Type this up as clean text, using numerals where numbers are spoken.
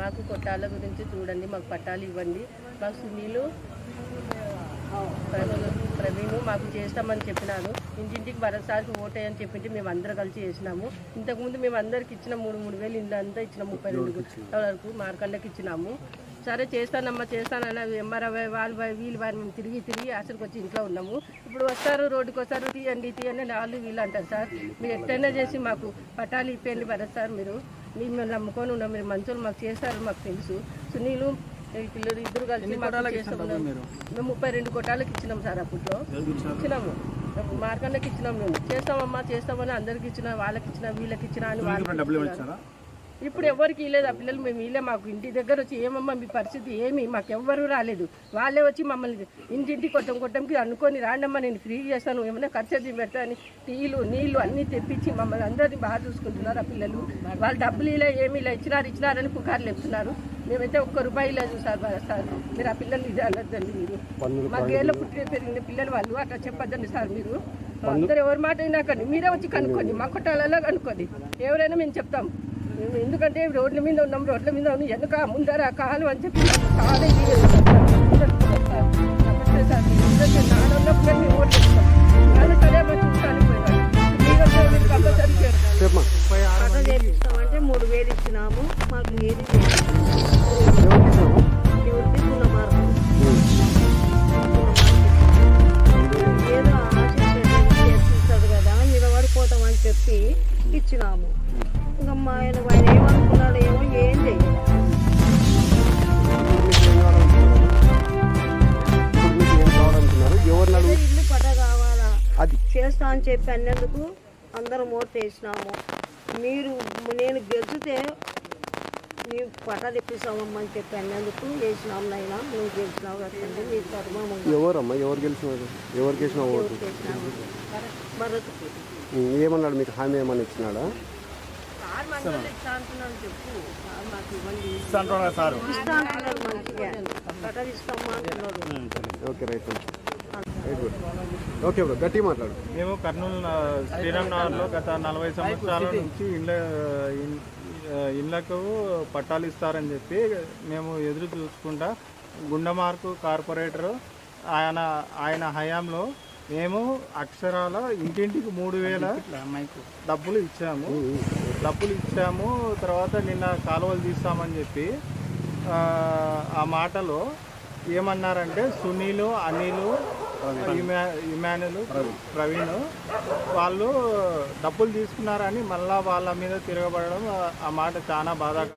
మాకు కొట్టాల గురించి చూడండి, మాకు పట్టాలు ఇవ్వండి. మాకు సునీలు ప్రవీణ్ మాకు చేస్తామని చెప్పినారు. ఇంటింటికి మరోసారికి ఓటేయని చెప్పింటే మేము అందరూ కలిసి చేసినాము. ఇంతకుముందు మేము అందరికి ఇచ్చిన 3,000 ఇల్లు అంతా ఇచ్చిన 32 వరకు మార్కండకి ఇచ్చినాము. సరే చేస్తానమ్మా చేస్తానన్న ఎంఆర్ఐ వీళ్ళు మేము తిరిగి అసలుకి వచ్చి ఇంట్లో ఉన్నాము. ఇప్పుడు వస్తారు రోడ్డుకి వస్తారు, తీయండి వాళ్ళు వీళ్ళు అంటారు. సార్ మీరు ఎట్లయినా చేసి మాకు పట్టాలు ఇప్పండి భరత్ సార్, మీరు మిమ్మల్ని నమ్ముకొని ఉన్నాం, మీరు మంచోళ్ళు మాకు చేస్తారు, మాకు తెలుసు. సునీలు పిల్లలు ఇద్దరు కలిసి మాకు చేస్తాము. మేము 32 కొట్టాలకు ఇచ్చినాం సార్, అప్పట్లో ఇచ్చినాము, మార్కండకి ఇచ్చినాం. మేము చేస్తామమ్మా చేస్తామని అందరికి ఇచ్చినా, వాళ్ళకి ఇచ్చినా, వీళ్ళకి ఇచ్చినా అని వాళ్ళు. ఇప్పుడు ఎవరికి ఇవ్వలేదు ఆ పిల్లలు, మేము ఇల్లే. మాకు ఇంటి దగ్గర వచ్చి ఏమమ్మా మీ పరిస్థితి ఏమి, మాకు ఎవ్వరూ రాలేదు. వాళ్ళే వచ్చి మమ్మల్ని ఇంటింటి కొట్టంకి అనుకొని రాండమ్మా నేను ఫ్రీ చేస్తాను, ఏమైనా ఖర్చు పెడతా అని టీలు నీళ్లు అన్నీ తెప్పించి మమ్మల్ని అందరినీ బాగా చూసుకుంటున్నారు ఆ పిల్లలు. వాళ్ళు డబ్బులు ఇలా ఏమి ఇలా ఇచ్చినారని పుకార్లు చెప్తున్నారు. మేమైతే ₹1 లేదు సార్. సార్ మీరు ఆ పిల్లలు ఇది అనొద్దండి, మీరు మా గేర్లో పుట్టి పెరిగిన పిల్లలు వాళ్ళు అట్లా చెప్పొద్దండి సార్. మీరు అందరు ఎవరి మాట అయినాకండి, మీరే వచ్చి కనుక్కోండి, మా కొట్టాలలో కనుక్కోండి, ఎవరైనా మేము చెప్తాం. ఎందుకంటే రోడ్ల మీద ఉన్నాం, ఎందుక ముందర కాలు అని చెప్పి చాలా చేపిస్తామంటే 3,000 ఇచ్చినాము. మాకు ఏది ఏదో ఆశిస్తాడు కదా, నిలబడిపోతామని చెప్పి ఇచ్చినాము. ఇంకా ఆయన ఏమనుకున్నాడు ఏమో, ఏం చేయాలి. ఇల్లు పట కావాలా చేస్తా అని చెప్పి అన్నందుకు అందరం ఓటు వేసినాము. నేను గెలిచితే నీ పట తెప్పిస్తామమ్మని చెప్పి అన్నందుకు వేసినాము. నైనా నువ్వు గెలిచినావు కదండి, నీ తరుమమ్మ. ఎవరు గెలిచినావు? భరత్ ఏమన్నాడు, మీకు హామీ ఏమన్నా ఇచ్చినాడా? ఓకే రైట్, ఓకే బ్రో, గట్టి మాట్లాడు. మేము కర్నూలు శ్రీరామ్ నగర్లో గత 40 సంవత్సరాల నుంచి ఇళ్లకు పట్టాలు ఇస్తారని చెప్పి మేము ఎదురు చూసుకుంటా గుండమార్కు కార్పొరేటరు ఆయన హయాంలో మేము అక్షరాల ఇంటింటికి 3,000 డబ్బులు ఇచ్చాము. తర్వాత నిన్న కాలువలు తీస్తామని చెప్పి ఆ మాటలో ఏమన్నారంటే సునీలు, అనిలు, ఇమానులు, ప్రవీణ్ వాళ్ళు డబ్బులు తీసుకున్నారని మళ్ళా వాళ్ళ మీద తిరగబడడం, ఆ మాట చాలా బాధ.